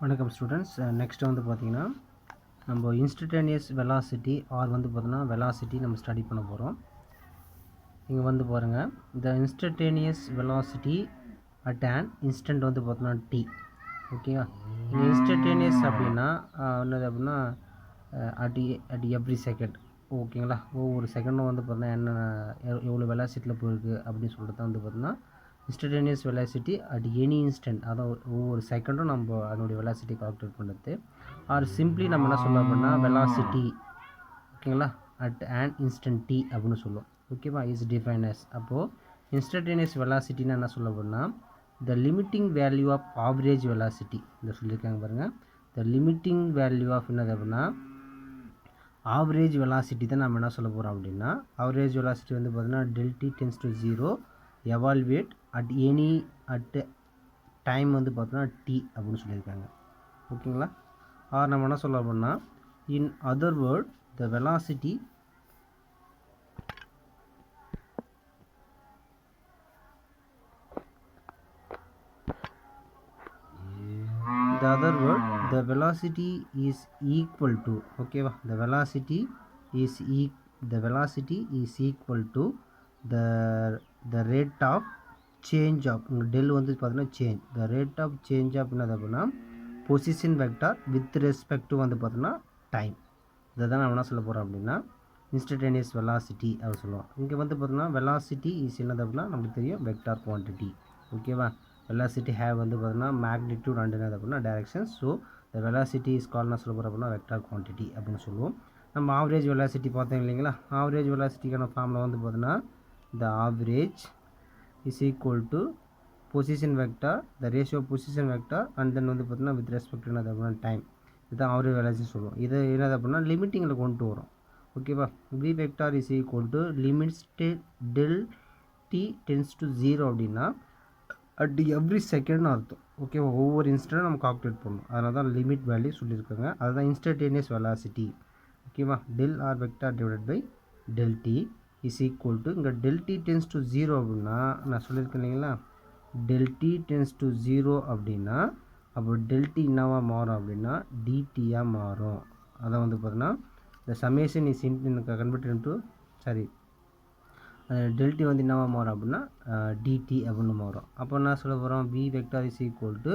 வணக்கம் students. Next வந்து பார்த்திங்கன்னா நம்ம இன்ஸ்டன்டேனியஸ் வெலாசிட்டி ஆர் வந்து பார்த்தோன்னா வெலாசிட்டி நம்ம ஸ்டடி பண்ண போகிறோம். இங்கே வந்து பாருங்கள், இந்த instantaneous velocity at and instant வந்து பார்த்தோன்னா டி. ஓகேவா? இங்கே இன்ஸ்டன்டேனியஸ் அப்படின்னா என்னது அப்படின்னா அட் எவ்ரி செகண்ட். ஓகேங்களா? ஒவ்வொரு செகண்டும் வந்து பார்த்தோன்னா என்ன எவ்வளோ வெலாசிட்டியில் போயிருக்கு அப்படின்னு சொல்லிட்டு தான் வந்து பார்த்தோன்னா instantaneous velocity at any instant. அதாவது ஒவ்வொரு செகண்டும் நம்ம அதனுடைய வெலாசிட்டி கால்குலேட் பண்ணுறது. ஆர் சிம்பிளி நம்ம என்ன சொல்ல அப்படின்னா வெலாசிட்டி, ஓகேங்களா, அட் அண்ட் இன்ஸ்டன்ட் டி அப்படின்னு சொல்லுவோம். ஓகேவா? Is defines. அப்போது இன்ஸ்டன்டேனியஸ் வெலாசிட்டின்னு என்ன சொல்ல அப்படின்னா the limiting value of average velocity. இதை சொல்லியிருக்காங்க பாருங்கள். த லிமிட்டிங் வேல்யூ ஆஃப் என்னது அப்படின்னா ஆவரேஜ் வெலாசிட்டி தான் நம்ம என்ன சொல்ல போகிறோம் அப்படின்னா ஆவரேஜ் வெலாசிட்டி வந்து பார்த்தீங்கன்னா டெல்டி tense to 0 evaluate at any at time வந்து பார்த்தோன்னா டி அப்படின்னு சொல்லியிருக்காங்க. ஓகேங்களா? ஆர் நம்ம என்ன சொல்ல அப்படின்னா in other word the velocity the velocity is equal to, ஓகேவா, the velocity is equal to the rate of change of del வந்து பார்த்தீங்கன்னா change the rate of change of என்னது அப்படின்னா position vector with respect to வந்து பார்த்தீங்கன்னா time. இதை தான் நம்ம என்ன சொல்ல போகிறோம் அப்படின்னா இன்ஸ்டன்டேனியஸ் வெலாசிட்டி அப்படின்னு சொல்லுவோம். இங்கே வந்து பார்த்தீங்கன்னா வெலாசிட்டி இஸ் என்னது அப்படின்னா நமக்கு தெரியும் வெக்டார் குவான்டிட்டி. ஓகேவா? வெலாசிட்டி ஹேவ் வந்து பார்த்தீங்கன்னா மேக்னிடியூட் அண்ட் என்னது அப்படின்னா direction. So the velocity is called என்ன சொல்ல போகிறோம் அப்படின்னா வெக்டார் குவான்டிட்டி அப்படின்னு சொல்லுவோம். நம்ம ஆவரேஜ் வெலாசிட்டி பார்த்தோம் இல்லைங்களா? ஆவரேஜ் வெலாசிட்டிக்கான ஃபார்மில் வந்து பார்த்தீங்கன்னா the average is equal to position vector, the ratio position vector and then வந்து பார்த்தீங்கன்னா வித் ரெஸ்பெக்ட் என்னது அப்படின்னா டைம். இதுதான் ஆவரேஜ் வெலாசிட்டி சொல்லுவோம். இது என்னது அப்படின்னா லிமிட்டிங்கில் கொண்டு வரும். ஓகேவா? V vector is equal to limits del T tends to 0 அப்படின்னா அட் எவ்ரி செகண்ட்னு அர்த்தம். ஓகேவா? ஒவ்வொரு இன்ஸ்டன்ட்டும் நம்ம கால்குலேட் பண்ணணும். அதனால தான் லிமிட் வேல்யூ சொல்லியிருக்காங்க. அதுதான் இன்ஸ்டன்டேனியஸ் வெலாசிட்டி. ஓகேவா? Del R vector divided by del T is equal to இங்கே டெல் டி டென்ஸ் டு 0 அப்படின்னா நான் சொல்லியிருக்கேன் இல்லைங்களா? டெல் டி டென்ஸ் டு 0 அப்படின்னா அப்போ டெல் டி என்னவாக மாறும் அப்படின்னா டிடியாக மாறும். அதான் வந்து பார்த்தீங்கன்னா இந்த சமேஷன் இஸ் கன்வெர்டட் இன்டு டெல்டி வந்து என்னவா மாறும் அப்படின்னா டிடி அப்படின்னு மாறும். அப்போ என்ன சொல்ல போகிறோம்? V vector is equal to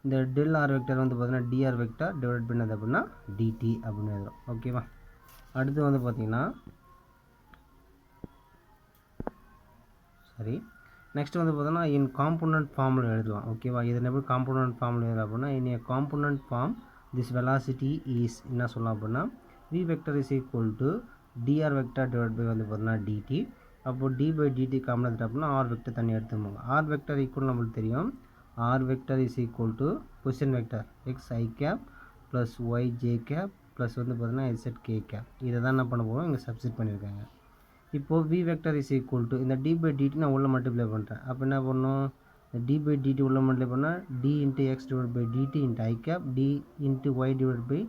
இந்த டெல் ஆர் வெக்டார் வந்து பார்த்தீங்கன்னா டிஆர் வெக்டார் டிவைட் பண்ணது அப்படின்னா டிடி அப்படின்னு எழுதுறோம். ஓகேவா? அடுத்து வந்து பார்த்தீங்கன்னா நெக்ஸ்ட் வந்து பார்த்தோன்னா இன் காம்போனன்ட் ஃபார்மில் எழுதலாம். ஓகேவா? இது எப்படி காம்போனன்ட் ஃபார்மில் எழுதலாம் அப்படின்னா in A component form this velocity is என்ன சொல்லலாம் அப்படின்னா V vector is equal to DR vector divide by வந்து பார்த்தீங்கன்னா டிடி. அப்போது டி பை டிடி காமன் எடுத்துட்டோம் அப்படின்னா ஆர் வெக்டர் தனியாக எடுத்துக்கோங்க. ஆர் வெக்டர் ஈக்குவல் நம்மளுக்கு தெரியும். R vector is equal to position vector X I cap plus Y J cap plus வந்து பார்த்தீங்கன்னா இசட் கே கேப். இதை தான் என்ன பண்ண போகிறோம்? இங்கே சப்ஸ்டிட் பண்ணியிருக்காங்க. இப்போது V vector is equal to இந்த டி பை டிடி நான் உள்ள மல்டிப்ளை பண்ணுறேன். அப்போ என்ன பண்ணணும்? இந்த டி பை டிடி உள்ள மல்டிப்ளை பண்ணால் D into X divide by DT into I cap D into Y divide by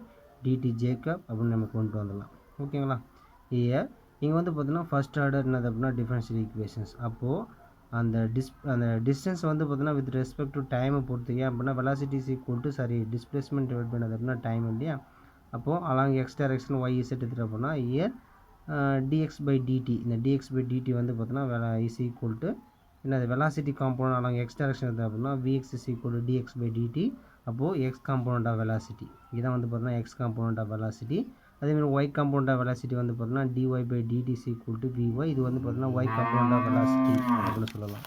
DT J cap அப்படின்னு நம்ம கொண்டு வந்துடலாம். ஓகேங்களா? இங்கே வந்து பார்த்தீங்கன்னா ஃபஸ்ட் ஆர்டர் என்னது அப்படின்னா டிஃபரன்ஷியல் ஈக்குவேஷன்ஸ். அப்போது அந்த டிஸ்டன்ஸ் வந்து பார்த்தீங்கன்னா வித் ரெஸ்பெக்ட் டு டைமை பொறுத்து. ஏன் அப்படின்னா velocity is equal to displacement divide பண்ணது அப்படின்னா டைம் இல்லையா? அப்போது along X direction Y Z எடுத்துகிட்டு அப்படின்னா இயர் டிஎக்ஸ் பை டிடி. இந்த டிஎக்ஸ் பை டிடி வந்து பார்த்தீங்கன்னா இஸ் ஈக்குவல் டு என்னது velocity component along X direction எடுத்து அப்படின்னா VX is equal to DX by DT. அப்போது எக்ஸ் காம்போனன்ட் ஆஃப் வெலாசிட்டி இதான் வந்து பார்த்தீங்கன்னா எக்ஸ் காம்போனன்ட் ஆஃப் வெலாசிட்டி. அதேமாதிரி ஒய் காம்பவுண்ட் ஆஃப் வெலாசிட்டி வந்து பார்த்தீங்கன்னா dy by DT is equal to VY. இது வந்து பார்த்தீங்கன்னா ஒய் காம்பவுண்ட் ஆஃப் வெலாசிட்டி அப்படின்னு சொல்லலாம்.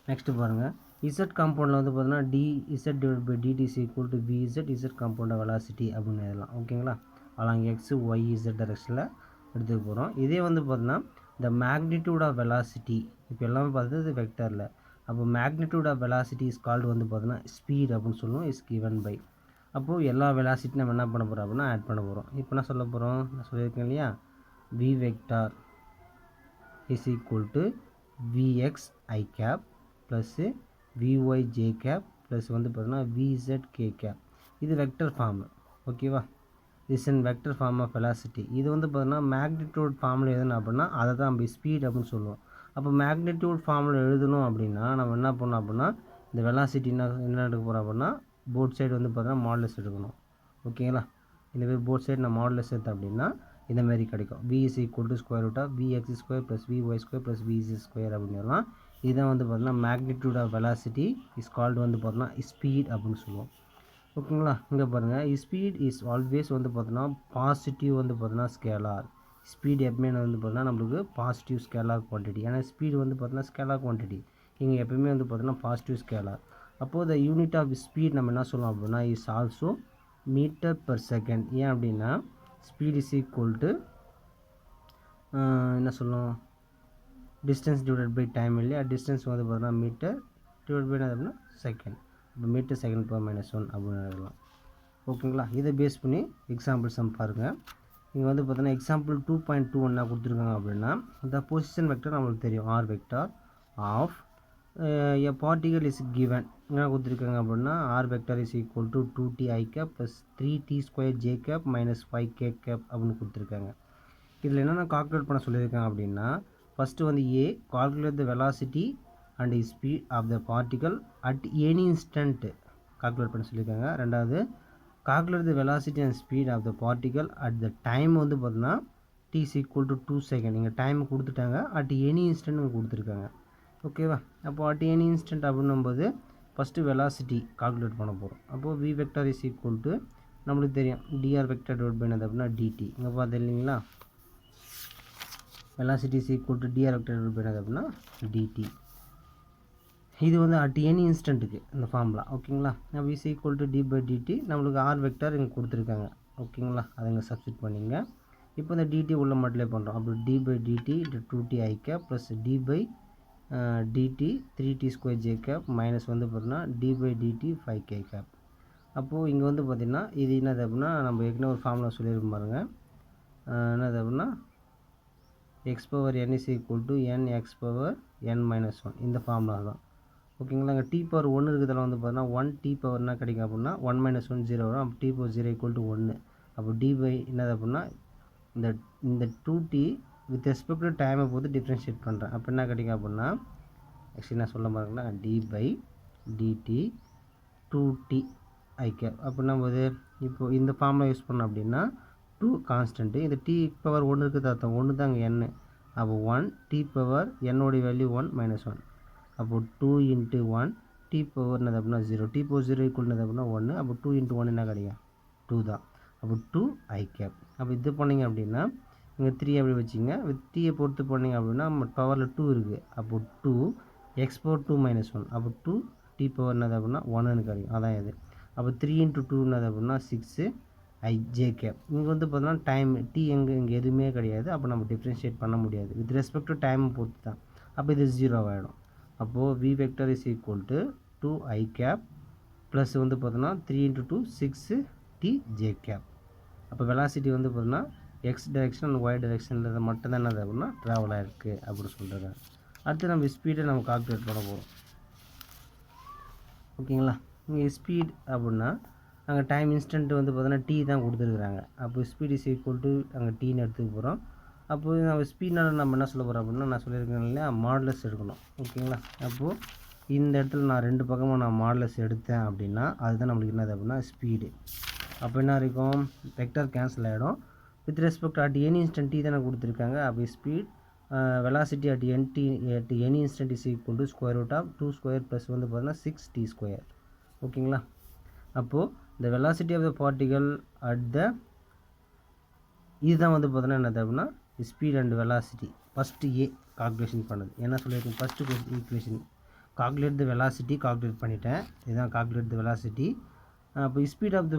நெக்ஸ்ட்டு பாருங்கள், இசட் காம்பவுண்டில் வந்து பார்த்தீங்கன்னா D Z divide by DT is equal to V Z Z compound of velocity அப்படின்னு எழுதலாம். ஓகேங்களா? அலாங் எக்ஸ் ஒய் இசட் டைரக்ஷனில் எடுத்துக்க போகிறோம். இதே வந்து பார்த்தீங்கன்னா இந்த மேக்னிடியூட் ஆஃப் வெலாசிட்டி இப்போ எல்லாமே பார்த்தது வெக்டரில். அப்போ magnitude of velocity is called வந்து பார்த்தீங்கன்னா ஸ்பீட் அப்படின்னு சொல்லுவோம். Is given by. அப்போது எல்லா வெலாசிட்டி நம்ம என்ன பண்ண போகிறோம் அப்படின்னா ஆட் பண்ண போகிறோம். இப்போ என்ன சொல்ல போகிறோம்? நான் சொல்லியிருக்கேன் இல்லையா? V vector is equal to VX I cap plus VY J cap plus வந்து பார்த்தீங்கன்னா விஇசட் கே கேப். இது வெக்டர் ஃபார்மு. ஓகேவா? Is in vector form of velocity. இது வந்து பார்த்தீங்கன்னா மேக்னிடியூட் ஃபார்மில் எழுதணும் அப்படின்னா அதை தான் நம்ம ஸ்பீட் அப்படின்னு சொல்லுவோம். அப்போ மேக்னிடியூட் ஃபார்மில் எழுதணும் அப்படின்னா நம்ம என்ன பண்ணோம் அப்படின்னா இந்த வெலாசிட்டி என்ன எடுக்க போகிறோம் அப்படின்னா போத் சைடு வந்து பார்த்தீங்கன்னா மாடுலஸ் எடுக்கணும். ஓகேங்களா? இந்த மாதிரி போத் சைடு நான் மாடுலஸ் எடுத்தேன் அப்படின்னா இந்த மாதிரி கிடைக்கும். v is equal to square root of vx square plus vy square plus vz square அப்படின்னு சொல்லலாம். இதுதான் வந்து பார்த்தீங்கன்னா magnitude of velocity is called வந்து பார்த்தீங்கன்னா ஸ்பீட் அப்படின்னு சொல்லுவோம். ஓகேங்களா? இங்கே பாருங்கள், ஸ்பீட் இஸ் ஆல்வேஸ் வந்து பார்த்தீங்கன்னா பாசிட்டிவ் வந்து பார்த்தீங்கன்னா ஸ்கேலார். ஸ்பீட் எப்பவுமே வந்து பார்த்தீங்கன்னா நம்மளுக்கு பாசிட்டிவ் ஸ்கேலார் குவான்டிட்டி. ஏன்னா ஸ்பீடு வந்து பார்த்தீங்கன்னா ஸ்கேலார் குவான்டிட்டி. இங்கே எப்பவுமே வந்து பார்த்தீங்கன்னா பாசிட்டிவ் ஸ்கேலார். அப்போது த யூனிட் ஆஃப் ஸ்பீட் நம்ம என்ன சொல்லலாம் அப்படின்னா is also metre per second. ஏன் அப்படின்னா ஸ்பீட் இஸ் ஈக்குவல் டு என்ன சொல்லலாம் டிஸ்டன்ஸ் டிவைடட் பை டைம் இல்லையா. டிஸ்டன்ஸ் வந்து பார்த்தீங்கன்னா மீட்டர் டிவைட் பை அப்படின்னா செகண்ட். இப்போ மீட்டர் செகண்ட் பர் -1 அப்படின்னு எழுதலாம். ஓகேங்களா? இதை பேஸ் பண்ணி எக்ஸாம்பிள் சம் பாருங்கள். இங்கே வந்து பார்த்தீங்கன்னா எக்ஸாம்பிள் 2.2 என்ன கொடுத்துருக்காங்க அப்படின்னா இந்த பொசிஷன் வெக்டர் நம்மளுக்கு தெரியும் R vector of a particle is given. என்ன கொடுத்துருக்காங்க அப்படின்னா R vector is equal to 2t i cap plus 3t square j cap minus 5k cap அப்படின்னு கொடுத்துருக்காங்க. இதில் என்னென்ன கால்குலேட் பண்ண சொல்லியிருக்காங்க அப்படின்னா ஃபஸ்ட்டு வந்து A calculate the velocity and speed of the particle at any instant calculate பண்ண சொல்லியிருக்காங்க. ரெண்டாவது calculate the velocity and speed of the particle at the time வந்து பார்த்தீங்கன்னா t is equal to 2 second. இங்கே டைம் கொடுத்துட்டாங்க, at any instant கொடுத்துருக்காங்க. ஓகேவா? அப்போ அட் எனி இன்ஸ்டன்ட் அப்படின்னும்போது ஃபஸ்ட்டு வெலாசிட்டி கால்குலேட் பண்ண போகிறோம். அப்போது v vector is equal to நம்மளுக்கு தெரியும் dr வெக்டர் டிவைட் பண்ணது அப்படின்னா dt. இங்கே பார்த்து இல்லைங்களா, velocity is equal to dr vector divide பண்ணது அப்படின்னா dt. இது வந்து அட் எனி இன்ஸ்டன்ட்டுக்கு இந்த ஃபார்முலா. ஓகேங்களா? அப்போ is equal to d by dt. நம்மளுக்கு r வெக்டர் இங்கே கொடுத்துருக்காங்க. ஓகேங்களா? அதை இங்கே சப்ஸ்டிட் பண்ணிங்க. இப்போ இந்த dt உள்ள மல்டிப்ளை பண்ணுறோம். அப்போ d by dt 2t i cap plus d by dt 3t square j cap minus வந்து பார்த்தீங்கன்னா d by dt 5k cap. அப்போது இங்கே வந்து பார்த்திங்கன்னா இது என்னது அப்படின்னா நம்ம ஏற்கனவே ஒரு ஃபார்முலா சொல்லியிருக்கோம் பாருங்க. என்னது அப்படின்னா x power n is equal to n x power n minus 1. இந்த ஃபார்முலா தான். ஓகேங்களா? இங்கே t பவர் 1 இருக்கிறதுல வந்து பார்த்தீங்கன்னா 1t பவர் என்ன கிடைக்கும் அப்படின்னா 1 மைனஸ் 1 0 வரும். அப்போ t பவர் 0 ஈக்குவல் டு 1. அப்போ d பை என்னது அப்படின்னா இந்த 2t வித் ரெஸ்பெக்ட் டு டைமை பொறுத்து டிஃப்ரென்ஷியேட் பண்ணுறேன். அப்போ என்ன கிடைக்கும் அப்படின்னா ஆக்சுவலி நான் சொல்ல பாருங்கன்னா d by dt 2t i cap. அப்போ நம்ம இப்போ இந்த ஃபார்முலா யூஸ் பண்ணோம் அப்படின்னா 2 கான்ஸ்டன்ட்டு, இந்த t பவர் 1 இருக்குது அர்த்தம் 1 தாங்க n. அப்போ 1 t பவர் என்னோடைய வேல்யூ 1 மைனஸ் 1. அப்போ 2 இன்ட்டு 1 t பவர் என்னது அப்படின்னா 0. t பவர் 0 ஈக்குவல் என்னது அப்படின்னா 1. அப்போ 2 இன்ட்டு 1 என்ன கிடைக்கும் 2 தான். அப்போ 2 i cap. அப்போ இது பண்ணிங்க அப்படின்னா இங்கே 3 அப்படி வச்சிங்க. வித் டீயை பொறுத்து பண்ணிங்க அப்படின்னா நம்ம பவரில் 2 இருக்குது. அப்போ 2 x பவர் 2 மைனஸ் 1. அப்போ 2 t பவர் என்னது அப்படின்னா 1ன்னு கிடைக்கும். அதான் இது. அப்போ 3 இன்ட்டு 2 என்னது அப்படின்னா 6 i j cap. இங்கே வந்து பார்த்தீங்கன்னா டைம் t இங்கே எதுவுமே கிடையாது. அப்போ நம்ம டிஃப்ரென்ஷியேட் பண்ண முடியாது. வித் ரெஸ்பெக்ட் டு டைம் பொறுத்து தான். அப்போ இது 0 ஆகிடும். அப்போது v vector is equal to 2 i cap plus வந்து பார்த்தோன்னா 3 இன்ட்டு 2 6 t j cap. அப்போ வெலாசிட்டி வந்து பார்த்தீங்கன்னா எக்ஸ் டைரெக்ஷன் அண்ட் ஒய் டைரெக்ஷனில் மட்டும்தான் என்னது அப்படின்னா ட்ராவல் ஆகிருக்கு அப்படின்னு சொல்கிறாங்க. அடுத்து நம்ம ஸ்பீடை நம்ம கால்குலேட் பண்ண போகிறோம். ஓகேங்களா? இங்கே ஸ்பீட் அப்படின்னா அங்கே டைம் இன்ஸ்டன்ட் வந்து பார்த்தீங்கன்னா t தான் கொடுத்துருக்குறாங்க. அப்போ ஸ்பீட் இஸ் ஈக்குவல் டு அங்கே டீன்னு எடுத்துக்க போகிறோம். அப்போது நம்ம ஸ்பீட்னால நம்ம என்ன சொல்ல போகிறோம் அப்படின்னா நான் சொல்லியிருக்கேன் இல்லையா மாடுலஸ் எடுக்கணும். ஓகேங்களா? அப்போது இந்த இடத்துல நான் 2 பக்கமும் நான் மாடுலஸ் எடுத்தேன் அப்படின்னா அதுதான் நம்மளுக்கு என்னது அப்படின்னா ஸ்பீடு. அப்போ என்ன இருக்கும் வெக்டர் கேன்சல் ஆகிடும். With respect at any instant t தானே கொடுத்துருக்காங்க. அப்போ speed velocity at any instant is equal to square root of 2 square plus வந்து பார்த்தீங்கன்னா 6t ஸ்கொயர். ஓகேங்களா? அப்போது இந்த velocity of the particle at the இதுதான் வந்து பார்த்தீங்கன்னா என்னது அப்படின்னா speed and velocity. First a calculation பண்ணது என்ன சொல்லியிருக்கேன் first equation calculate the velocity calculate பண்ணிட்டேன். இதுதான் கால்குலேட் த வெலாசிட்டி. அப்போ speed of the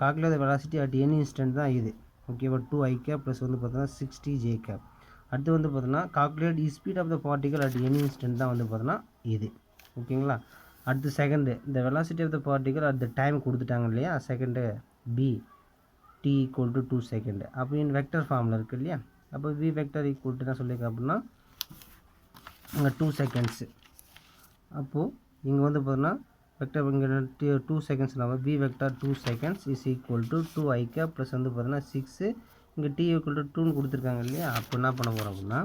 calculate the velocity at any instant தான் இது. ஓகேவா? 2 i cap ப்ளஸ் வந்து பார்த்தீங்கன்னா 6t j cap. அடுத்து வந்து பார்த்தீங்கன்னா calculate speed of the particle at any instant தான் வந்து பார்த்தீங்கன்னா இது. ஓகேங்களா? அடுத்து செகண்டு இந்த velocity of the particle at the time கொடுத்துட்டாங்க இல்லையா. Second b t equal to 2 second. அப்போ இந்த வெக்டர் ஃபார்மில் இருக்குது இல்லையா. அப்போ v வெக்டர் ஈக்குவல் டு என்ன சொல்லியிருக்கேன் அப்படின்னா அங்கே 2 செகண்ட்ஸு. அப்போது இங்கே வந்து பார்த்தீங்கன்னா வெக்டர் இங்கே 2 செகண்ட்ஸ் நம்ம v vector 2 seconds is equal to 2 i cap plus வந்து பார்த்தீங்கன்னா 6 இங்கே t ஈக்குவல் டு 2ன்னு கொடுத்துருக்காங்க இல்லையா. அப்போ என்ன பண்ண போகிறோம் அப்படின்னா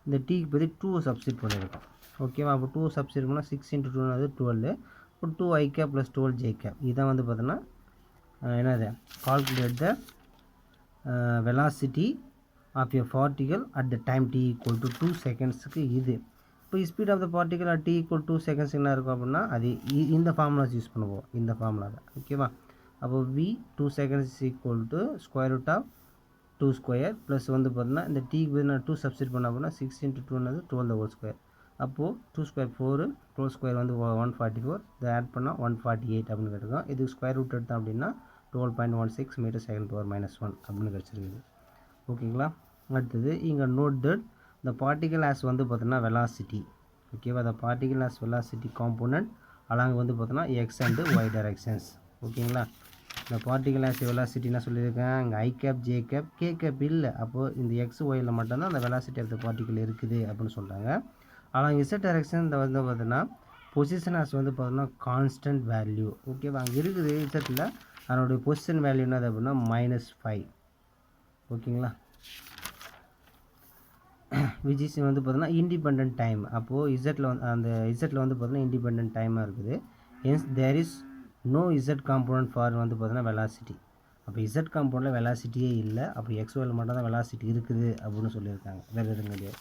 இந்த டீக்கு பற்றி 2 சப்ஸ்டிட் பண்ணியிருக்கோம். ஓகேவா? அப்போ 2 சப்ஸ்டிட் பண்ணால் 6 இன்ட்டு 2 அது 12. இப்போ 2i cap + 12j cap இதான் வந்து பார்த்தோன்னா என்னது calculate the velocity of a particle at the time t equal to 2 secondsக்கு இது. இப்போ speed of the particle at T equal 2 seconds என்ன இருக்கும் அப்படின்னா அது இந்த ஃபார்முலாஸ் யூஸ் பண்ணுவோம், இந்த ஃபார்முலாவில். ஓகேவா? அப்போ v 2 seconds is equal to square root of 2 square plus வந்து பார்த்தீங்கன்னா இந்த டீக்கு வந்து நான் 2 சப்ஸ்டிட் பண்ண அப்படின்னா 6 × 2 என்னது 12 the whole square. அப்போது 2 square 4 12 square வந்து 144, இதை ஆட் பண்ணால் 148 அப்படின்னு கிடைக்கும். இதுக்கு ஸ்கொயர் ரூட் எடுத்தோம் அப்படின்னா 12.16 மீட்டர் செகண்ட் பவர் -1 அப்படின்னு கிடச்சிருக்குது. ஓகேங்களா? அடுத்தது இங்கே note that the particle has வந்து பார்த்தோன்னா velocity. ஓகேவா? the particle has velocity component along வந்து பார்த்தோன்னா x and y directions. ஓகேங்களா? இந்த பார்ட்டிகல் has velocity என்ன சொல்லியிருக்கேன், இங்கே i cap j cap k cap இல்லை. அப்போது இந்த x yயில் மட்டும்தான் அந்த velocity of the particle இருக்குது அப்படின்னு சொல்கிறாங்க. along z direction இந்த வந்து பார்த்தோன்னா பொசிஷன் has வந்து பார்த்தோன்னா கான்ஸ்டன்ட் வேல்யூ. ஓகேவா? அங்கே இருக்குது இசட்டில் அதனுடைய பொசிஷன் வேல்யூ என்னது அப்படின்னா -5. ஓகேங்களா? விச் இஸ் வந்து பார்த்தீங்கன்னா இண்டிபெண்ட் டைம். அப்போது இசட்டில் வந்து அந்த இசட்டில் வந்து பார்த்தீங்கன்னா இண்டிபெண்ட் டைமாக இருக்குது. Hence there is no Z component for வந்து பார்த்தீங்கன்னா வெலாசிட்டி. அப்போ இசட் காம்பவுண்டில் வெலாசிட்டியே இல்லை. அப்போ எக்ஸ்ஒயில் மட்டும் தான் வெலாசிட்டி இருக்குது அப்படின்னு சொல்லியிருக்காங்க, வேறு எதுவும் கிடையாது.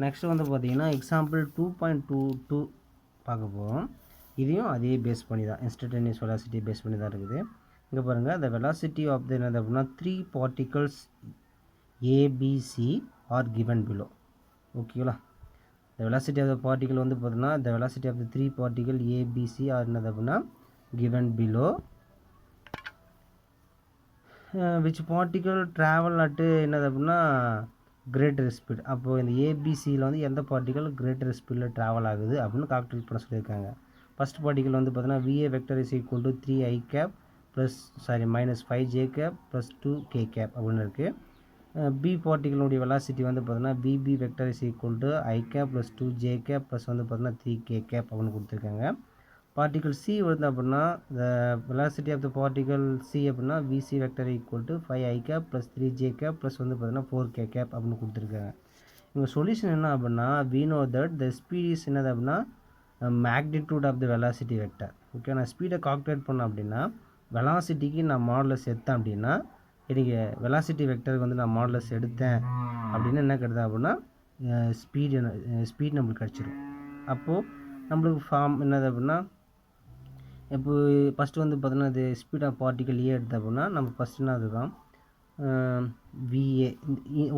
நெக்ஸ்ட்டு வந்து பார்த்தீங்கன்னா எக்ஸாம்பிள் 2.22 பார்க்க போகிறோம். இதையும் அதே பேஸ் பண்ணி தான் இன்ஸ்டன்டேனியஸ் வெலாசிட்டி பேஸ் பண்ணி தான் இருக்குது. இங்கே பாருங்கள், the velocity of the என்னது அப்படின்னா 3 particles ABC are given below. ஓகேங்களா? the velocity of the particle வந்து பார்த்தீங்கன்னா the velocity of the 3 particle ABC are என்னது அப்படின்னா given below. which particle travel at என்னது அப்படின்னா greater speed. அப்போது இந்த ஏபிசியில் வந்து எந்த பார்ட்டிக்கல் greater ஸ்பீடில் ட்ராவல் ஆகுது அப்படின்னு கால்குலேட் பண்ண சொல்லியிருக்காங்க. ஃபஸ்ட் பார்ட்டிக்கல் வந்து பார்த்தீங்கன்னா VA vector is equal to 3i cap -5j cap + 2k cap அப்படின்னு இருக்குது. பி பார்ட்டிகளுடைய வெலாசிட்டி வந்து பார்த்தீங்கன்னா VB vector is equal to i cap + 2j cap plus வந்து பார்த்தீங்கன்னா 3k cap அப்படின்னு கொடுத்துருக்காங்க. பார்ட்டிகல் சி வந்து அப்படின்னா the velocity of the particle C அப்படின்னா VC vector equal to 5i cap + 3j cap plus வந்து பார்த்தீங்கன்னா 4k cap அப்படின்னு கொடுத்துருக்காங்க. இங்கே சொல்யூஷன் என்ன அப்படின்னா we know that the speed is என்னது அப்படின்னா magnitude of the velocity vector. Okay, நான் ஸ்பீடை கால்குலேட் பண்ணேன் அப்படின்னா வெலாசிட்டிக்கு நான் மாடுலஸ் எடுத்தேன் அப்படின்னா எனக்கு வெலாசிட்டி வெக்டருக்கு வந்து நான் மாடுலஸ் எடுத்தேன் அப்படின்னா என்ன கிடையாது அப்படின்னா ஸ்பீட் நம்மளுக்கு கிடச்சிடும். அப்போது நம்மளுக்கு ஃபார்ம் என்னது அப்படின்னா இப்போ ஃபஸ்ட்டு வந்து பார்த்தோன்னா இது ஸ்பீட் ஆஃப் பார்ட்டிக்கல் ஏ எடுத்த அப்படின்னா நம்ம ஃபஸ்ட்டு என்ன இருக்கும் விஏ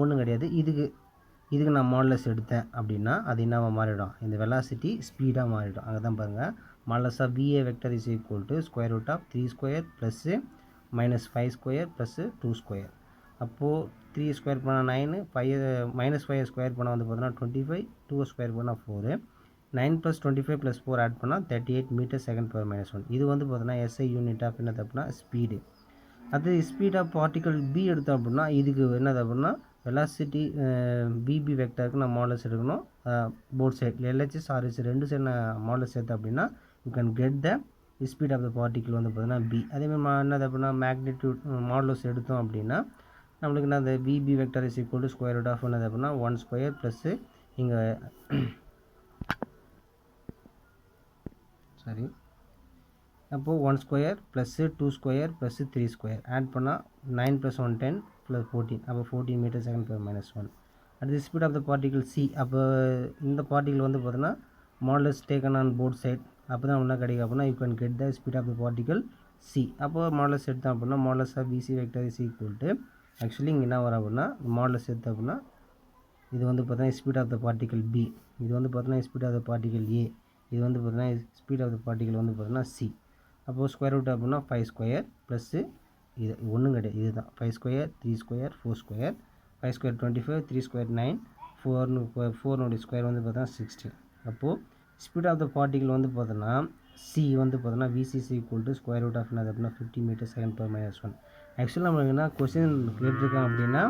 ஒன்றும் கிடையாது. இதுக்கு நான் மாடுலஸ் எடுத்தேன் அப்படின்னா அது என்னவாக மாறிடும், இந்த வெலாசிட்டி ஸ்பீடாக மாறிடும். அங்கே தான் பாருங்கள், modulus of VA vector is equal to square root of 3 square plus -5 square plus 2 square. அப்போது 3 ஸ்கொயர் பண்ணால் 9, 5 -5 ஸ்கொயர் பண்ணால் வந்து பார்த்தோன்னா 25, 2 ஸ்கொயர் பண்ணால் 4, 9 + 25 + 4 ஆட் பண்ணால் 38 மீட்டர் செகண்ட் பவர் -1. இது வந்து பார்த்தோன்னா SI யூனிட் ஆஃப் என்னது அப்படின்னா ஸ்பீடு. அது ஸ்பீட் ஆஃப் பார்ட்டிகல் பி எடுத்தோம் அப்படின்னா இதுக்கு என்னது அப்படின்னா வெலாசிட்டி VB வெக்டருக்கு நான் மாடலஸ் எடுக்கணும். போத் சைட் LHS RHS ரெண்டு சைடு நான் மாடலஸ் எடுத்தேன் அப்படின்னா you can get the speed of the particle வந்து பார்த்தீங்கன்னா பி. அதேமாதிரி என்னது அப்படின்னா மேக்னிடியூட் மாடலஸ் எடுத்தோம் அப்படின்னா நம்மளுக்கு என்ன அந்த VB vector is equal to square root of என்னது அப்படின்னா 1 ஸ்கொயர் ப்ளஸ்ஸு இங்கே சாரி அப்போது 1 square plus 2 square plus 3 square add பண்ணால் 9 + 1 10 + 14, அப்போ 14 மீட்டர் செகண்ட் பவர் -1. அடுத்து speed of the particle C. அப்போ இந்த பார்ட்டிகல் வந்து பார்த்தீங்கன்னா modulus taken on both side. அப்போ தான் என்ன கிடைக்கும் அப்படின்னா you can get the speed of the particle C. அப்போது மாடலஸ் எடுத்தோம் அப்படின்னா modulus of VC vector is equal to actually இங்கே என்ன வரும் அப்படின்னா மாடலஸ் எடுத்தோம் அப்படின்னா இது வந்து பார்த்தீங்கன்னா speed of the particle B, இது வந்து பார்த்தீங்கன்னா speed of the particle A, இது வந்து பார்த்தீங்கன்னா ஸ்பீட் ஆஃப் த பார்ட்டிகல் வந்து பார்த்தீங்கன்னா சி. அப்போது ஸ்கொயர் ரூட் அப்படின்னா 5 ஸ்கொயர் ப்ளஸ்ஸு இது ஒன்றும் கிடையாது, இதுதான் 5 square 3 square 4 square 5 square 25, 3 square 9, 4 square வந்து பார்த்தீங்கன்னா 16. அப்போது ஸ்பீட் ஆஃப் த பார்ட்டிகல் வந்து பார்த்தோன்னா சி வந்து பார்த்தோன்னா VC equal to square root of என்னது அப்படின்னா 50 மீட்டர் செகண்ட் பவர் -1. ஆக்சுவலாக நம்மளுக்கு என்ன கொஸ்டின் கேட்டிருக்காங்க அப்படின்னா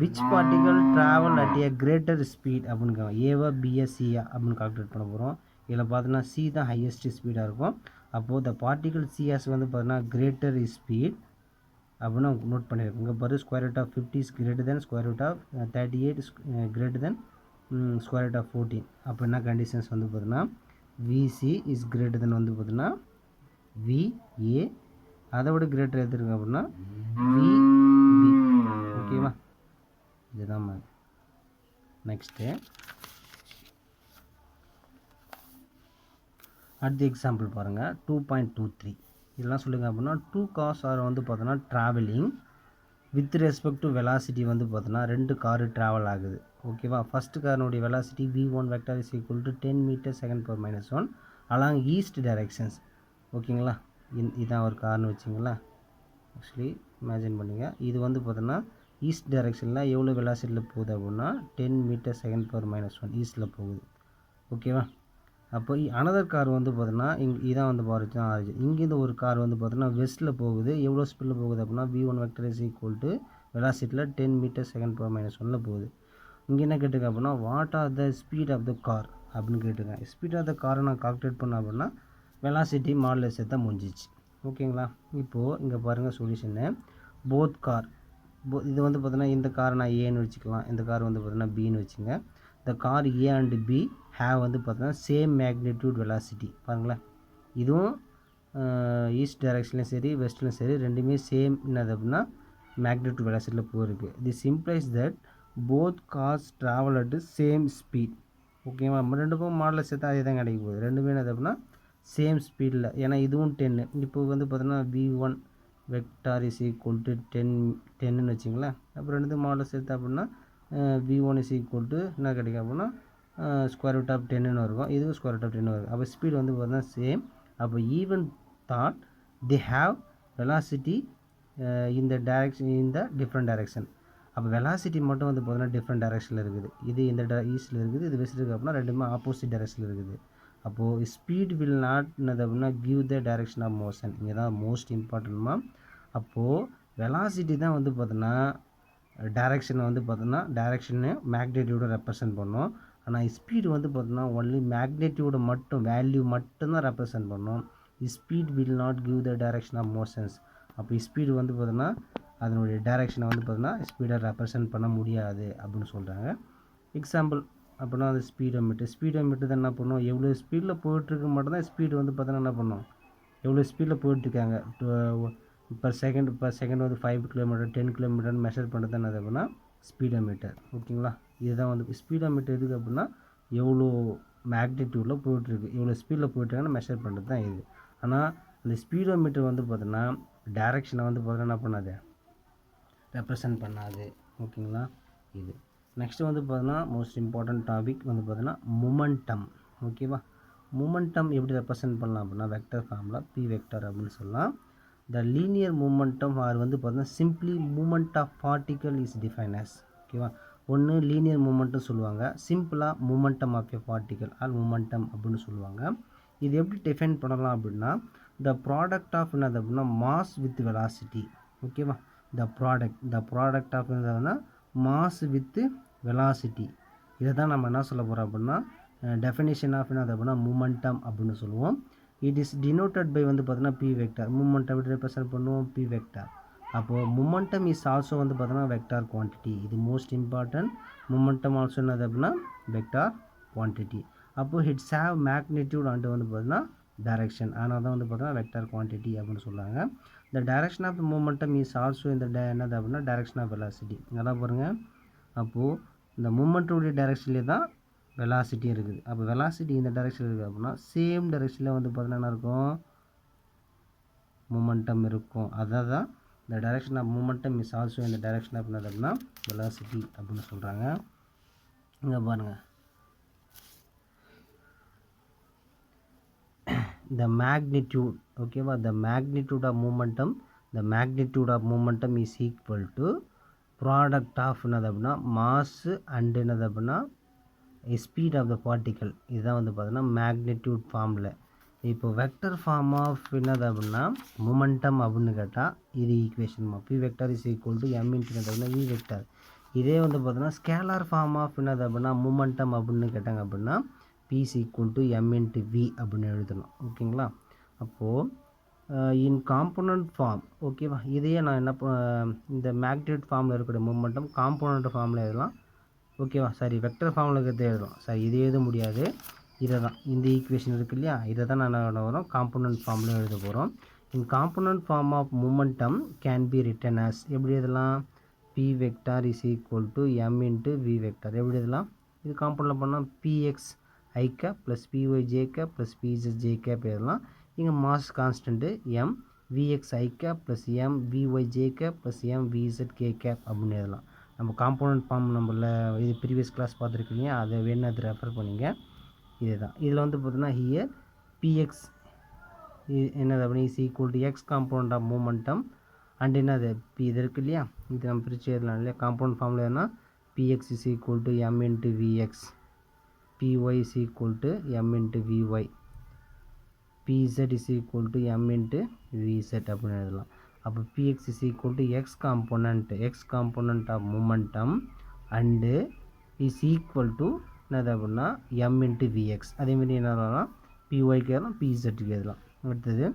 which particle travel at A greater speed அப்படின்னு ஏவா பிஏ சியா அப்படின்னு கால்குலேட் பண்ண போகிறோம். இதில் பார்த்தோன்னா சி தான் ஹையஸ்ட் ஸ்பீடாக இருக்கும். அப்போது த பார்ட்டிகல் சிஎஸ் வந்து பார்த்தோன்னா கிரேட்டர் ஸ்பீட் அப்படின்னு நோட் பண்ணியிருக்கோங்க. பாரு square root of 50 is greater than square root of 38 greater than square root of 14. அப்போ என்ன கண்டிஷன்ஸ் வந்து பார்த்தோன்னா விசி இஸ் கிரேட்டர் தென் வந்து பார்த்தீங்கன்னா விஏ, அதை விட கிரேட்டர் எது இருக்குது அப்படின்னா விபி. ஓகேவா, இதுதான் மாதிரி. நெக்ஸ்ட்டு அடுத்த எக்ஸாம்பிள் பாருங்கள். 2.23 இதெல்லாம் சொல்லுங்கள் அப்படின்னா 2 cars ஆர் வந்து பார்த்தோன்னா travelling with respect to velocity வந்து பார்த்தோன்னா 2 காரு ட்ராவல் ஆகுது. ஓகேவா, ஃபஸ்ட்டு காரினுடைய velocity v1 vector is equal to 10 metre second power -1 along east directions. ஓகேங்களா, இதான் ஒரு கார்னு வச்சிங்களா. ஆக்சுவலி இமேஜின் பண்ணுங்க, இது வந்து பார்த்தோன்னா ஈஸ்ட் டைரெக்ஷனில் எவ்வளோ வெலாசிட்டியில் போகுது அப்படின்னா 10 மீட்டர் செகண்ட் பவர் -1 ஈஸ்ட்டில் போகுது. ஓகேவா, அப்போ அனதர் கார் வந்து பார்த்தோன்னா இதான் வந்து பாருச்சுன்னா ஆரிஜின். இங்கேருந்து ஒரு கார் வந்து பார்த்தோன்னா வெஸ்ட்டில் போகுது. எவ்வளோ ஸ்பீடில் போகுது அப்படின்னா v1 vector is equal to வெலாசிட்டியில் 10 மீட்டர் செகண்ட் பவர் -1 போகுது. இங்கே என்ன கேட்டுருக்கேன் அப்படின்னா what are the speed of the car அப்படின்னு கேட்டுருக்கேன். ஸ்பீட் ஆஃப் த காரை நான் கால்குலேட் பண்ணேன் அப்படின்னா வெலாசிட்டி மாடுலஸ் தான் முடிஞ்சிச்சு. ஓகேங்களா, இப்போது இங்கே பாருங்கள் சொல்யூஷனு. போத் கார் இது வந்து பார்த்தோன்னா இந்த காரை நான் ஏன்னு வச்சுக்கலாம், இந்த கார் வந்து பார்த்தோன்னா பின்னு வச்சுங்க. The car A and B have வந்து பார்த்தோன்னா சேம் மேக்னிடியூட் வெலாசிட்டி. பாருங்களேன், இதுவும் ஈஸ்ட் டைரெக்ஷன்லையும் சரி வெஸ்ட்லையும் சரி ரெண்டுமே சேம் என்னது அப்படின்னா மேக்னிடியூட் வெலாசிட்டியில் போயிருக்கு. This implies that both cars travel at same speed. ஓகேவா, ரெண்டுக்கும் மாடலில் சேர்த்தா அதே தான் கிடைக்க போகுது. ரெண்டுமே என்னது அப்படின்னா சேம் ஸ்பீடில். ஏன்னா இதுவும் 10. இப்போ வந்து பார்த்தோன்னா v1 vector is equal to 10ன்னு வச்சிங்களேன். அப்புறம் ரெண்டு மாடலில் சேர்த்தா அப்படின்னா v1 இஸ் ஈக்குவல் டு என்ன கிடைக்கும் அப்படின்னா ஸ்கொயர் ரூட் ஆஃப் 10ன்னு இருக்கும். இதுவும் ஸ்கொயர் ரூட் ஆஃப் 10 வரும். அப்போ ஸ்பீட் வந்து பார்த்தீங்கன்னா சேம். அப்போ even thought they have velocity இந்த டைரெக்ஷன் இந்த டிஃப்ரெண்ட் டைரெக்ஷன். அப்போ வெலாசிட்டி மட்டும் வந்து பார்த்தீங்கன்னா டிஃப்ரெண்ட் டைரெக்ஷனில் இருக்குது. இது இந்த ஈஸ்ட்டில் இருக்குது, இது வெஸ்ட் இருக்குது அப்படின்னா ரெண்டுமே ஆப்போசிட் டைரெக்ஷனில் இருக்குது. அப்போது ஸ்பீட் வில் நாட் என்னது அப்படின்னா give the direction of motion. இங்கே தான் மோஸ்ட் இம்பார்ட்டன்ட்மா. அப்போது வெலாசிட்டி தான் வந்து பார்த்தோன்னா டைரெக்ஷனை வந்து பார்த்தோன்னா டைரெக்ஷனு மேக்னிடியூடை ரெப்ரசன்ட் பண்ணோம். ஆனால் ஸ்பீடு வந்து பார்த்தோன்னா ஒன்லி மேக்னிடியூடை மட்டும் வேல்யூ மட்டும்தான் ரெப்ரசன்ட் பண்ணோம். Speed will not give the direction of motions. அப்போ ஸ்பீடு வந்து பார்த்தோன்னா அதனுடைய டைரெக்ஷனை வந்து பார்த்தோன்னா ஸ்பீடை ரெப்ரசன்ட் பண்ண முடியாது அப்படின்னு சொல்கிறாங்க. எக்ஸாம்பிள் அப்படின்னா அது ஸ்பீடோமீட்டர் தான் என்ன பண்ணும், எவ்வளோ ஸ்பீடில் போயிட்டுருக்கு மட்டும்தான் ஸ்பீடு வந்து பார்த்தோன்னா என்ன பண்ணும், எவ்வளோ ஸ்பீடில் போயிட்டுருக்காங்க பர் செகண்ட் வந்து 5 கிலோமீட்டர் 10 கிலோமீட்டர்னு மெஷர் பண்ணுறது என்ன அப்படின்னா ஸ்பீடோமீட்டர். ஓகேங்களா, இதுதான் வந்து ஸ்பீடோமீட்டர் எதுக்கு அப்படின்னா எவ்வளோ மேக்னிடியூடில் போயிட்டுருக்கு எவ்வளோ ஸ்பீடில் போயிட்டுருக்கான்னு மெஷர் பண்ணுறது தான் இது. ஆனால் இந்த ஸ்பீடோமீட்டர் வந்து பார்த்தோன்னா டைரெக்ஷனை வந்து பார்த்தோன்னா என்ன பண்ணாது, ரெப்ரசன்ட் பண்ணாது. ஓகேங்களா, இது நெக்ஸ்ட்டு வந்து பார்த்தோன்னா மோஸ்ட் இம்பார்ட்டன்ட் டாபிக் வந்து பார்த்தோன்னா மொமெண்டம். ஓகேவா, மொமெண்டம் எப்படி ரெப்ரசன்ட் பண்ணலாம் அப்படின்னா வெக்டர் ஃபார்முலா பி வெக்டர் அப்படின்னு சொல்லலாம். த லீனியர் மூமெண்டம் ஆர் வந்து பார்த்தீங்கன்னா simply moment of particle is define as. ஓகேவா, ஒன்று லீனியர் மூமெண்ட்டும் சொல்லுவாங்க, சிம்பிளாக momentum of a particle or momentum அப்படின்னு சொல்லுவாங்க. இது எப்படி டிஃபைன் பண்ணலாம் அப்படின்னா த ப்ராடக்ட் ஆஃப் என்னது அப்படின்னா மாஸ் வித் வெலாசிட்டி. ஓகேவா, த ப்ராடக்ட் ஆஃப் என்னதுன்னா மாஸ் வித் வெலாசிட்டி. இதை தான் நம்ம என்ன சொல்ல போகிறோம் அப்படின்னா டெஃபினேஷன் ஆஃப் என்னது அப்படின்னா மூமெண்டம் அப்படின்னு சொல்லுவோம். இட் இஸ் டினோட்டட் பை வந்து பார்த்தீங்கன்னா பி வெக்டார். மூமெண்டம் எப்படி ரெப்ரசன்ட் பண்ணுவோம், பி வெக்டார். அப்போது மூமெண்டம் இஸ் ஆல்சோ வந்து பார்த்தீங்கன்னா வெக்டார் குவான்டிட்டி. இது மோஸ்ட் இம்பார்ட்டன்ட். மூமெண்டம் ஆல்சோ என்னது அப்படின்னா வெக்டார் குவான்டிட்டி. அப்போது இட்ஸ் ஹேவ் மேக்னிடியூட் அண்ட் வந்து பார்த்தீங்கன்னா டைரெக்ஷன். ஆனால் தான் வந்து பார்த்தீங்கன்னா வெக்டார் குவான்டிட்டி அப்படின்னு சொல்கிறாங்க. The direction of momentum is also இந்த என்னது அப்படின்னா டைரெக்ஷன் ஆஃப் வெலாசிட்டி. நல்லா பாருங்கள், அப்போது இந்த மூமெண்ட்டுடைய டைரெக்ஷன்லேயே தான் வெலாசிட்டி இருக்குது. அப்போ வெலாசிட்டி இந்த டைரெக்ஷன் இருக்குது அப்படின்னா சேம் டைரெக்ஷனில் வந்து பார்த்தீங்கன்னா என்ன இருக்கும், மூமெண்டம் இருக்கும். அதான் தான் இந்த direction of momentum is also இந்த டைரெக்ஷன் ஆஃப் என்னது அப்படின்னா வெலாசிட்டி அப்படின்னு சொல்கிறாங்க. இங்கே பாருங்கள், the magnitude. ஓகேவா, the magnitude of momentum is equal to product of என்னது அப்படின்னா மாஸ் அண்ட் என்னது அப்படின்னா ஸ்பீட் ஆஃப் த பார்ட்டிக்கல். இதுதான் வந்து பார்த்தீங்கன்னா மேக்னிடியூட் ஃபார்மில். இப்போ வெக்டர் ஃபார்ம் ஆஃப் என்னது அப்படின்னா மொமெண்டம் அப்படின்னு கேட்டால் இது equation P vector is equal to M into என்னது அப்படின்னா வி வெக்டர். இதே வந்து பார்த்தீங்கன்னா ஸ்கேலார் ஃபார்ம் ஆஃப் என்னது அப்படின்னா மொமெண்டம் அப்படின்னு கேட்டாங்க அப்படின்னா P is equal to m into v அப்படின்னு எழுதணும். ஓகேங்களா, அப்போது இன் காம்போனன்ட் ஃபார்ம். ஓகேவா, இதையே நான் என்ன இந்த மேக்னிடியூட் ஃபார்மில் இருக்கிற மொமெண்டம் காம்போனன்ட் ஃபார்மில் எழுதலாம். ஓகேவா, சரி வெக்டர் ஃபார்மில் இருக்கிறது எழுதலாம். சரி இது எழுத முடியாது. இதை தான் இந்த ஈக்குவேஷன் இருக்குது இல்லையா, இதை தான் நான் என்ன வரும் காம்பனண்ட் ஃபார்மில் எழுத போகிறோம். In component form of momentum can be written as எப்படி எழுதலாம், P vector is equal to M into V vector எப்படி எழுதலாம், இது காம்பனண்ட் பண்ணால் P X I cap plus P Y J cap plus P Z J cap எழுதலாம். இங்கே mass constant M V X I cap plus M V Y J cap plus M V Z K cap அப்படின்னு எழுதலாம். நம்ம component form நம்மள இது ப்ரீவியஸ் கிளாஸ் பார்த்துருக்கீங்க, அதை வேணும் அதை ரெஃபர் பண்ணிங்க. இதே தான் இதில் வந்து பார்த்தீங்கன்னா ஹியர் பிஎக்ஸ் என்னது அப்படி is equal to X component of momentum and என்னது பி இது இருக்குது இல்லையா, இது நம்ம பிரித்து எழுதலாம் இல்லையா. காம்பவுண்ட் ஃபார்மில் எதுனா P X is equal to M into V X, P Y is equal to M into V Y, P Z is equal to M into V Z அப்படின்னு எழுதலாம். அப்போ P X is equal to X component of momentum and is equal to என்னது அப்படின்னா M into VX. அதேமாதிரி என்ன எழுதலாம், பிஒய்க்கு எழுதலாம், பிஇசட்டுக்கு எழுதலாம். அடுத்தது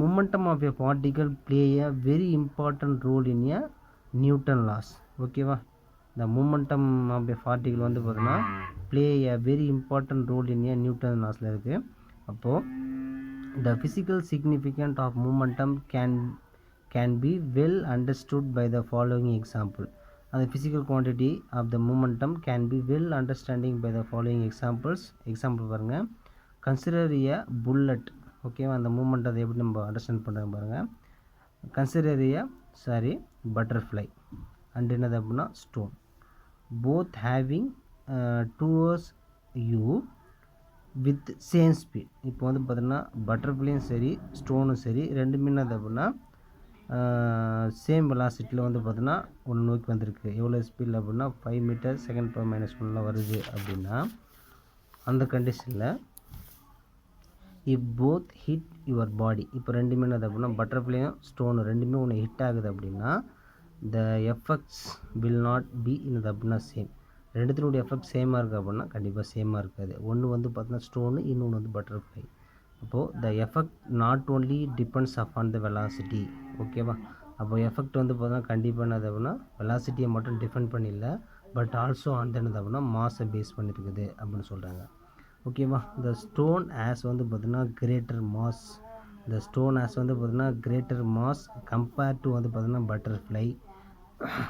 momentum of a particle play a very important role in a Newton laws. ஓகேவா, இந்த மூமெண்டம் ஆஃப் எ பார்ட்டிகல் வந்து பார்த்தீங்கன்னா play a very important role in a Newton லாஸில் இருக்குது. அப்போது the physical significance of momentum can be well understood by the following example. The physical quantity of the momentum can be well understanding by the following examples. Example பாருங்க, consider a bullet. ஓகேவா, அந்த moment அதை எப்படி நம்ம understand பண்ணுறாங்க பாருங்கள். consider a butterfly and என்னது அப்படின்னா stone, both having towards you with same speed. இப்போ வந்து பார்த்தீங்கன்னா பட்டர்ஃப்ளையும் சரி ஸ்டோனும் சரி ரெண்டுமே என்னது அப்படின்னா சேம் வெலாசிட்டியில் வந்து பார்த்தீங்கன்னா ஒன்று நோக்கி வந்திருக்கு. எவ்வளோ ஸ்பீடில் அப்படின்னா 5 மீட்டர் செகண்ட் பவர் -1 வருது அப்படின்னா அந்த கண்டிஷனில் if both hit your body, இப்போ ரெண்டுமே என்னது அப்படின்னா பட்டர்ஃப்ளையும் ஸ்டோனு ரெண்டுமே ஒன்று ஹிட் ஆகுது அப்படின்னா the effects will not be என்னது அப்படின்னா சேம். ரெண்டுத்தினுடைய எஃபெக்ட் சேமாக இருக்குது அப்படின்னா கண்டிப்பாக சேமாக இருக்காது. ஒன்று வந்து பார்த்தீங்கன்னா ஸ்டோனு, இன்னொன்று வந்து பட்டர்ஃப்ளை. அப்போது the effect not only depends upon the velocity. ஓகேவா, அப்போ எஃபெக்ட் வந்து பார்த்தீங்கன்னா கண்டிப்பாக என்னது அப்படின்னா வெலாசிட்டியை மட்டும் டிஃபெண்ட் பண்ணிடல, பட் ஆல்சோ அந்த என்னது அப்படின்னா மாஸை பேஸ் பண்ணியிருக்குது அப்படின்னு சொல்கிறாங்க. ஓகேவா, த ஸ்டோன் ஆஸ் வந்து பார்த்தீங்கன்னா கிரேட்டர் மாஸ், த ஸ்டோன் ஆஸ் வந்து பார்த்தீங்கன்னா கிரேட்டர் மாஸ் கம்பேர் டு வந்து பார்த்தீங்கன்னா பட்டர்ஃப்ளை.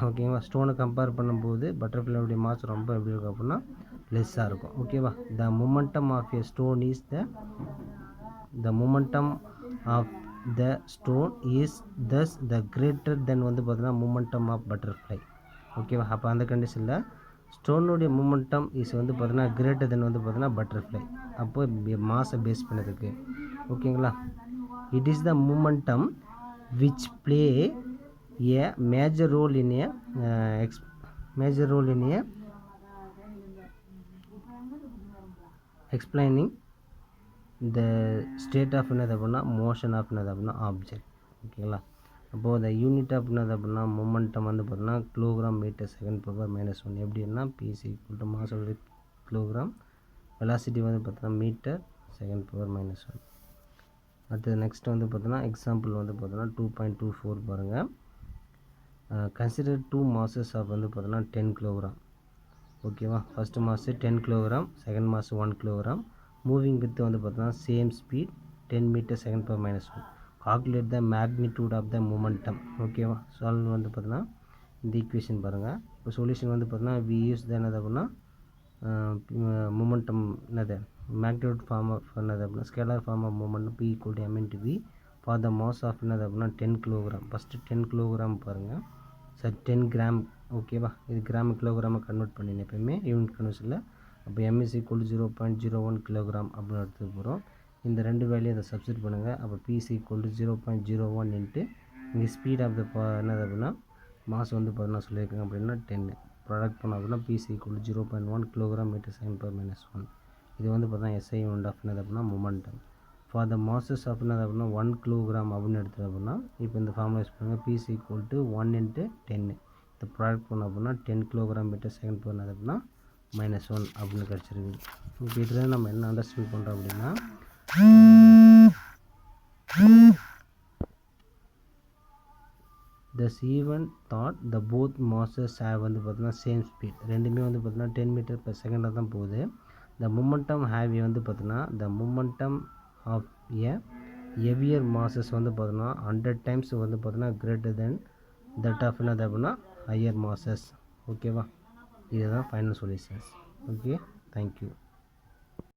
ஓகேவா, ஸ்டோனை கம்பேர் பண்ணும்போது பட்டர்ஃப்ளையோடைய மாஸ் ரொம்ப எப்படி இருக்கும் அப்படின்னா லெஸ்ஸாக இருக்கும். ஓகேவா, the momentum of a stone is the momentum of the stone is thus the greater than வந்து பார்த்தீங்கன்னா மொமெண்டம் ஆஃப் பட்டர்ஃப்ளை. ஓகேவா, அப்போ அந்த கண்டிஷனில் ஸ்டோனுடைய மொமெண்டம் இஸ் வந்து பார்த்தீங்கன்னா கிரேட்டர் தென் வந்து பார்த்தீங்கன்னா பட்டர்ஃப்ளை. அப்போ மாஸை பேஸ் பண்ணிருக்கு. ஓகேங்களா, it is the momentum which play a major role in explaining the state of என்னது அப்படின்னா motion of என்னது அப்படின்னா ஆப்ஜெக்ட். ஓகேங்களா, அப்போது the unit of என்னது அப்படின்னா மொமெண்டம் வந்து பார்த்தீங்கன்னா கிலோகிராம் மீட்டர் செகண்ட் பவர் -1 எப்படின்னா PC equal to mass of kilogram, velocity வந்து பார்த்தீங்கன்னா மீட்டர் செகண்ட் பவர் -1. அடுத்தது நெக்ஸ்ட் வந்து பார்த்தீங்கன்னா எக்ஸாம்பிள் வந்து பார்த்தீங்கன்னா 2.24 பாருங்கள். கன்சிடர் 2 masses ஆஃப் வந்து பார்த்தீங்கன்னா 10 கிலோகிராம். ஓகேவா, first mass 10 kilogram, second mass 1 kilogram, moving with வந்து பார்த்தீங்கன்னா same speed 10 metre second power -1. Calculate the magnitude of the momentum. ஓகேவா, சால்வ் வந்து பார்த்தீங்கன்னா இந்த ஈக்குவேஷன் பாருங்கள். இப்போ சொல்யூஷன் வந்து பார்த்தீங்கன்னா வி யூஸ் த என்னது அப்படின்னா மொமெண்டம் என்னது மேக்னிடியூட் ஃபார்ம் ஆஃப் என்னது அப்படின்னா scalar form of momentum P = m × v for the mass of என்னது அப்படின்னா 10 கிலோகிராம். ஃபஸ்ட்டு 10 கிலோகிராம் பாருங்கள், சார் 10 கிராம். ஓகேவா, இது கிராம் கிலோகிராமை கன்வெர்ட் பண்ணினேன் எப்போயுமே யூனிட் கன்வர்ஷனில். அப்போ m = 0.01 கிலோகிராம் அப்படின்னு எடுத்துக்க போகிறோம். இந்த ரெண்டு வேல்யூ அதை சப்ஸ்டிட் பண்ணுங்கள். அப்போ P = 0.01 இன்ட்டு இங்கே ஸ்பீட் ஆஃப் த என்னது அப்படின்னா மாஸ் வந்து பார்த்தீங்கன்னா சொல்லியிருக்காங்க அப்படின்னா 10 ப்ராடக்ட் பண்ணோம் அப்படின்னா P = 0.1 kilogram metre second power -1. இது வந்து பார்த்தீங்கன்னா SI யூனிட் ஆஃப் என்னது அப்படின்னா momentum. For the masses of என்னது அப்படின்னா 1 கிலோகிராம் அப்படின்னு எடுத்துகிட்டு அப்படின்னா இப்போ இந்த ஃபார்முலா யூஸ் பண்ணுங்கள். P = 1 × 10. இந்த ப்ராடக்ட் பண்ணோம் அப்படின்னா 10 கிலோகிராம் மீட்டர் செகண்ட் பவர் என்னது அப்படின்னா -1 அப்படின்னு கிடச்சிருக்கு. இப்போ இதில் நம்ம என்ன அண்டர்ஸ்டாண்ட் பண்ணுறோம் அப்படின்னா thus even thought the both masses have வந்து பார்த்தீங்கன்னா சேம் ஸ்பீட், ரெண்டுமே வந்து பார்த்தீங்கன்னா 10 மீட்டர் per செகண்டில் தான் போகுது. the momentum heavy வந்து பார்த்தீங்கன்னா the momentum of a heavier masses வந்து பார்த்தீங்கன்னா 100 times வந்து பார்த்தீங்கன்னா greater than that of என்னது அப்படின்னா higher masses. ஓகேவா, இதுதான் ஃபைனல் சொல்யூஷன்ஸ். Okay, thank you.